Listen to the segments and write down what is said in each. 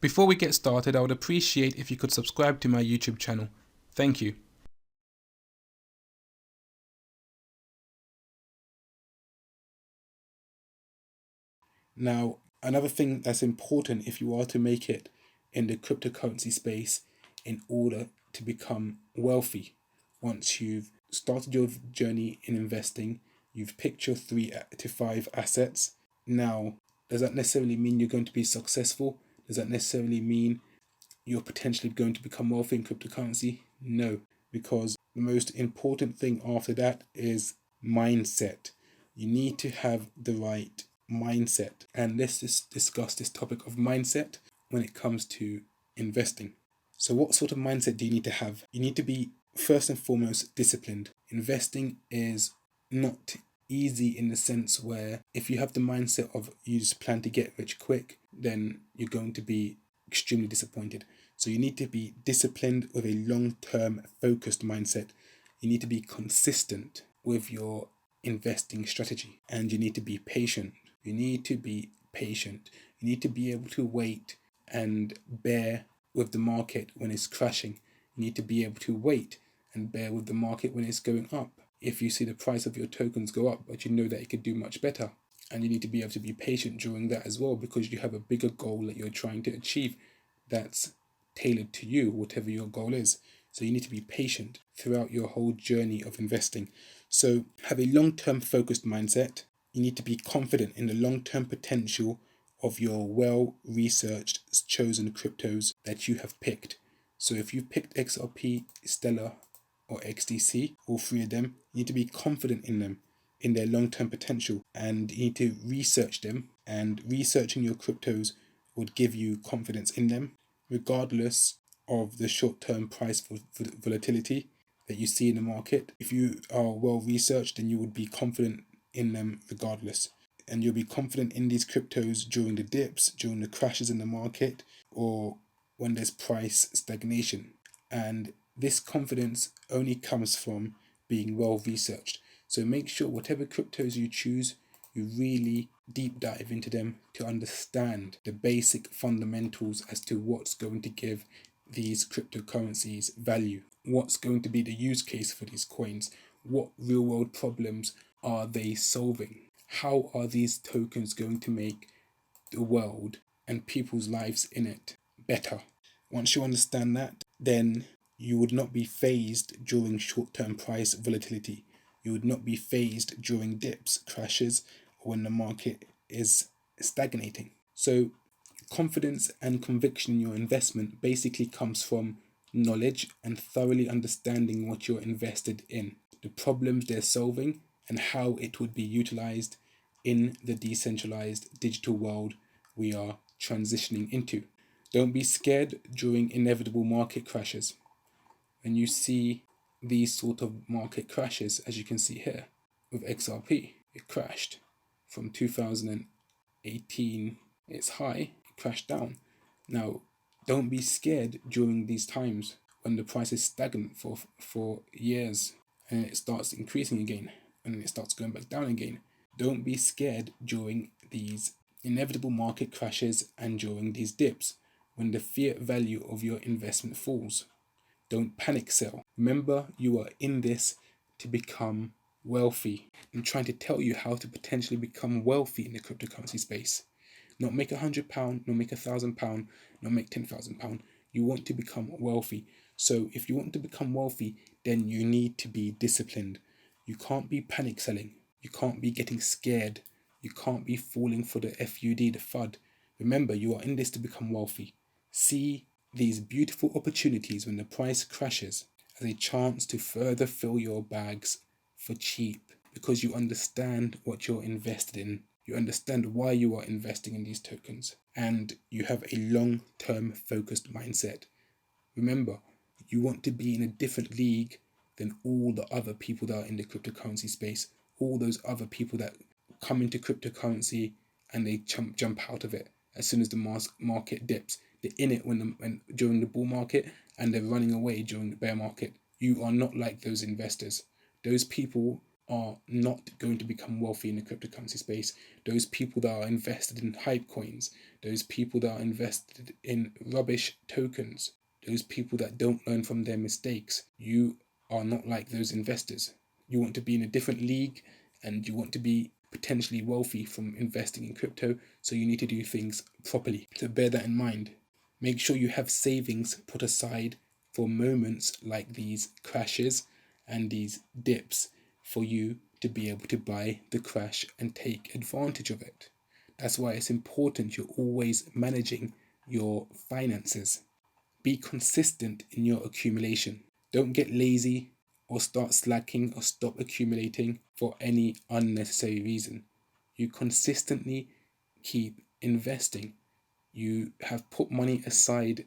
Before we get started, I would appreciate if you could subscribe to my YouTube channel. Thank you. Now, another thing that's important if you are to make it in the cryptocurrency space in order to become wealthy, once you've started your journey in investing, you've picked your 3 to 5 assets. Now, does that necessarily mean you're going to be successful? Does that necessarily mean you're potentially going to become wealthy in cryptocurrency? No, because the most important thing after that is mindset. You need to have the right mindset. And let's just discuss this topic of mindset when it comes to investing. So what sort of mindset do you need to have? You need to be first and foremost disciplined. Investing is not easy in the sense where if you have the mindset of you just plan to get rich quick, then you're going to be extremely disappointed. So you need to be disciplined with a long-term focused mindset. You need to be consistent with your investing strategy, and you need to be patient. You need to be patient. You need to be able to wait and bear with the market when it's crashing. You need to be able to wait and bear with the market when it's going up. If you see the price of your tokens go up, but you know that it could do much better, and you need to be able to be patient during that as well, because you have a bigger goal that you're trying to achieve that's tailored to you, whatever your goal is. So you need to be patient throughout your whole journey of investing. So have a long-term focused mindset. You need to be confident in the long-term potential of your well-researched chosen cryptos that you have picked. So if you've picked XRP, Stellar, or XDC, all 3 of them, you need to be confident in them, in their long-term potential, and you need to research them, and researching your cryptos would give you confidence in them, regardless of the short-term price volatility that you see in the market. If you are well researched, then you would be confident in them regardless. And you'll be confident in these cryptos during the dips, during the crashes in the market, or when there's price stagnation. And this confidence only comes from being well researched. So make sure whatever cryptos you choose, you really deep dive into them to understand the basic fundamentals as to what's going to give these cryptocurrencies value. What's going to be the use case for these coins? What real world problems are they solving? How are these tokens going to make the world and people's lives in it better? Once you understand that, then you would not be phased during short-term price volatility. You would not be phased during dips, crashes, or when the market is stagnating. So confidence and conviction in your investment basically comes from knowledge and thoroughly understanding what you're invested in, the problems they're solving, and how it would be utilized in the decentralized digital world we are transitioning into. Don't be scared during inevitable market crashes. When you see these sort of market crashes, as you can see here with XRP, it crashed from 2018, its high, it crashed down. Now, don't be scared during these times when the price is stagnant for years and it starts increasing again and it starts going back down again. Don't be scared during these inevitable market crashes and during these dips when the fiat value of your investment falls. Don't panic sell. Remember, you are in this to become wealthy. I'm trying to tell you how to potentially become wealthy in the cryptocurrency space. Not make £100, not make £1,000, not make £10,000. You want to become wealthy. So if you want to become wealthy, then you need to be disciplined. You can't be panic selling. You can't be getting scared. You can't be falling for the FUD, the FUD. Remember, you are in this to become wealthy. See these beautiful opportunities when the price crashes as a chance to further fill your bags for cheap, because you understand what you're invested in. You understand why you are investing in these tokens, and you have a long-term focused mindset. Remember, you want to be in a different league than all the other people that are in the cryptocurrency space, all those other people that come into cryptocurrency and they jump out of it as soon as the market dips. They're in it when during the bull market, and they're running away during the bear market. You are not like those investors. Those people are not going to become wealthy in the cryptocurrency space. Those people that are invested in hype coins, those people that are invested in rubbish tokens, those people that don't learn from their mistakes, you are not like those investors. You want to be in a different league, and you want to be potentially wealthy from investing in crypto, so you need to do things properly. So bear that in mind. Make sure you have savings put aside for moments like these crashes and these dips, for you to be able to buy the crash and take advantage of it. That's why it's important you're always managing your finances. Be consistent in your accumulation. Don't get lazy or start slacking or stop accumulating for any unnecessary reason. You consistently keep investing. You have put money aside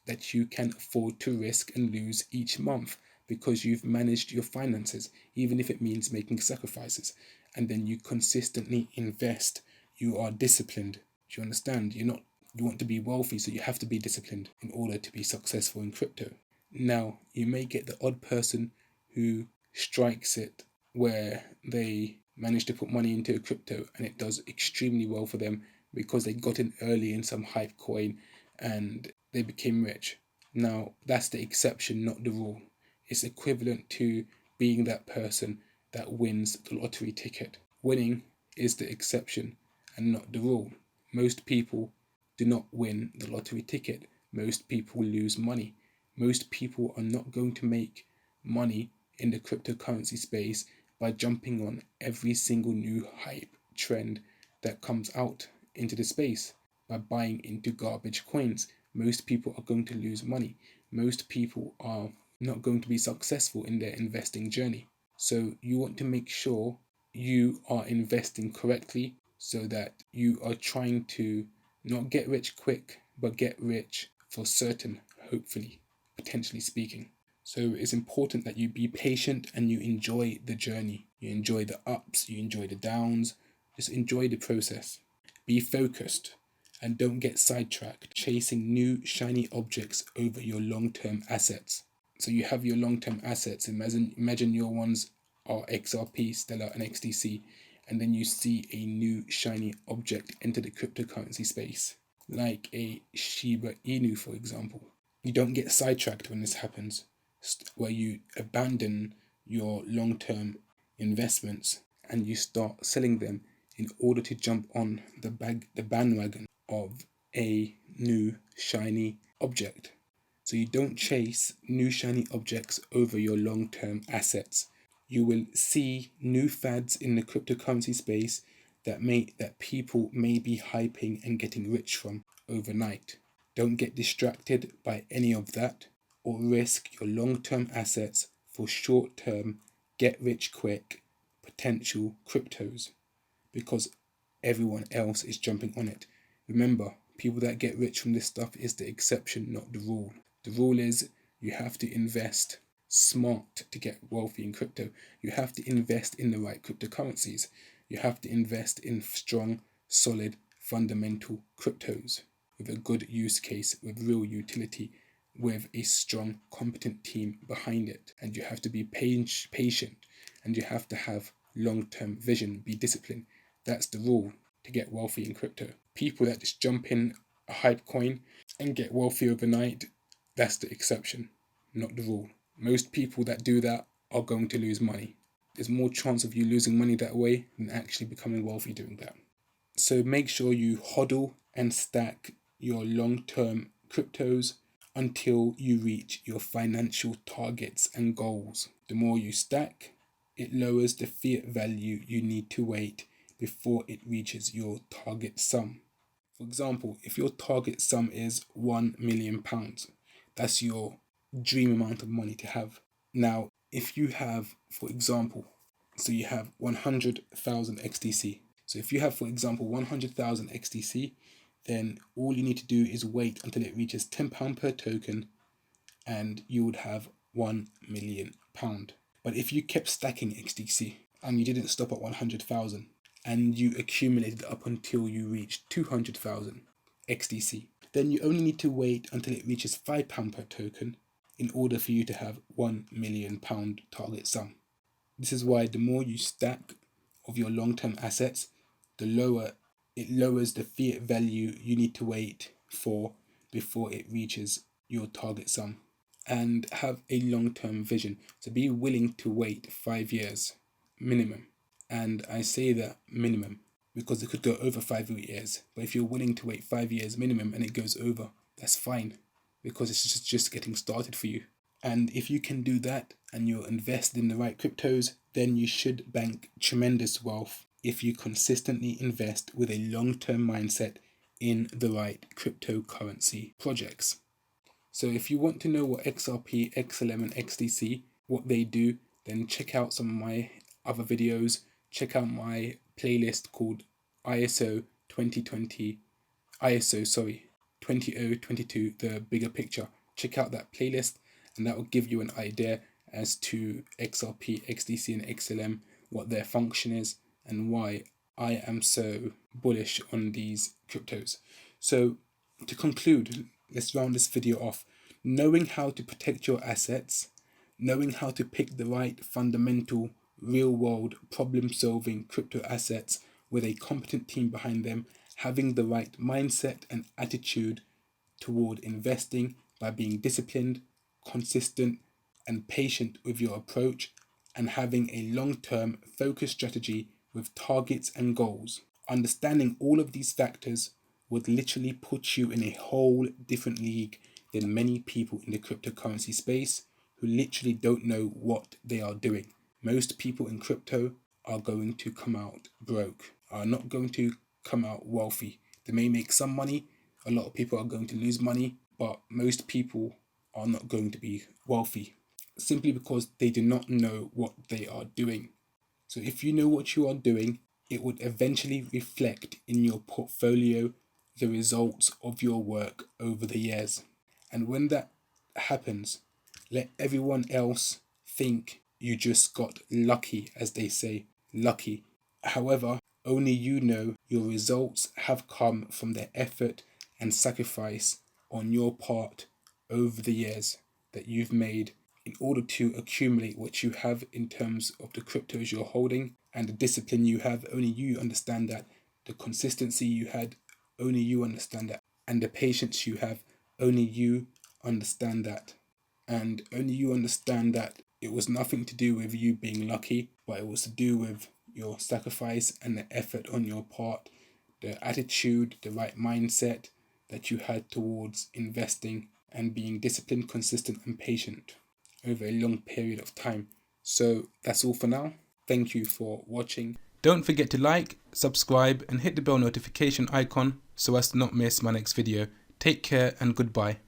that you can afford to risk and lose each month, because you've managed your finances, even if it means making sacrifices. And then you consistently invest. You are disciplined. Do you understand? You want to be wealthy, so you have to be disciplined in order to be successful in crypto. Now, you may get the odd person who strikes it where they manage to put money into a crypto and it does extremely well for them because they got in early in some hype coin and they became rich. Now, that's the exception, not the rule. It's equivalent to being that person that wins the lottery ticket. Winning is the exception and not the rule. Most people do not win the lottery ticket. Most people lose money. Most people are not going to make money in the cryptocurrency space by jumping on every single new hype trend that comes out into the space, by buying into garbage coins. Most people are going to lose money. Most people are not going to be successful in their investing journey. So you want to make sure you are investing correctly, so that you are trying to not get rich quick, but get rich for certain, hopefully, potentially speaking. So it's important that you be patient and you enjoy the journey. You enjoy the ups, you enjoy the downs. Just enjoy the process. Be focused and don't get sidetracked chasing new shiny objects over your long-term assets. So you have your long-term assets. Imagine your ones are XRP, Stellar, and XDC, and then you see a new shiny object enter the cryptocurrency space, like a Shiba Inu, for example. You don't get sidetracked when this happens, where you abandon your long-term investments and you start selling them in order to jump on the bandwagon of a new shiny object. So you don't chase new shiny objects over your long-term assets. You will see new fads in the cryptocurrency space that people may be hyping and getting rich from overnight. Don't get distracted by any of that, or risk your long-term assets for short-term, get-rich-quick potential cryptos, because everyone else is jumping on it. Remember, people that get rich from this stuff is the exception, not the rule. The rule is you have to invest smart to get wealthy in crypto. You have to invest in the right cryptocurrencies. You have to invest in strong, solid, fundamental cryptos with a good use case, with real utility, with a strong, competent team behind it. And you have to be patient, and you have to have long-term vision, be disciplined. That's the rule to get wealthy in crypto. People that just jump in a hype coin and get wealthy overnight, that's the exception, not the rule. Most people that do that are going to lose money. There's more chance of you losing money that way than actually becoming wealthy doing that. So make sure you hodl and stack your long-term cryptos until you reach your financial targets and goals. The more you stack, it lowers the fiat value you need to wait before it reaches your target sum. For example, if your target sum is £1 million, that's your dream amount of money to have. Now, if you have, for example, so you have 100,000 XDC. So if you have, for example, 100,000 XDC, then all you need to do is wait until it reaches £10 per token and you would have £1 million. But if you kept stacking XDC and you didn't stop at 100,000 and you accumulated up until you reached 200,000 XDC, then you only need to wait until it reaches £5 per token in order for you to have £1 million target sum. This is why the more you stack of your long-term assets, the lower it lowers the fiat value you need to wait for before it reaches your target sum. And have a long-term vision. So be willing to wait 5 years minimum. And I say that minimum because it could go over 5 years. But if you're willing to wait 5 years minimum and it goes over, that's fine because it's just getting started for you. And if you can do that and you're invested in the right cryptos, then you should bank tremendous wealth if you consistently invest with a long-term mindset in the right cryptocurrency projects. So if you want to know what XRP, XLM and XDC, what they do, then check out some of my other videos. Check out my playlist called ISO 2022, the bigger picture. Check out that playlist and that will give you an idea as to XRP, XDC and XLM, what their function is and why I am so bullish on these cryptos. So to conclude, let's round this video off. Knowing how to protect your assets, knowing how to pick the right fundamental, real-world, problem-solving crypto assets with a competent team behind them, having the right mindset and attitude toward investing by being disciplined, consistent, and patient with your approach, and having a long-term focused strategy with targets and goals. Understanding all of these factors would literally put you in a whole different league than many people in the cryptocurrency space who literally don't know what they are doing. Most people in crypto are going to come out broke, are not going to come out wealthy. They may make some money, a lot of people are going to lose money, but most people are not going to be wealthy simply because they do not know what they are doing. So if you know what you are doing, it would eventually reflect in your portfolio the results of your work over the years. And when that happens, let everyone else think you just got lucky, as they say, lucky. However, only you know your results have come from the effort and sacrifice on your part over the years that you've made in order to accumulate what you have in terms of the cryptos you're holding and the discipline you have. Only you understand that. The consistency you had, only you understand that. And the patience you have, only you understand that. And only you understand that it was nothing to do with you being lucky, but it was to do with your sacrifice and the effort on your part, the attitude, the right mindset that you had towards investing and being disciplined, consistent and patient over a long period of time. So that's all for now. Thank you for watching. Don't forget to like, subscribe and hit the bell notification icon so as to not miss my next video. Take care and goodbye.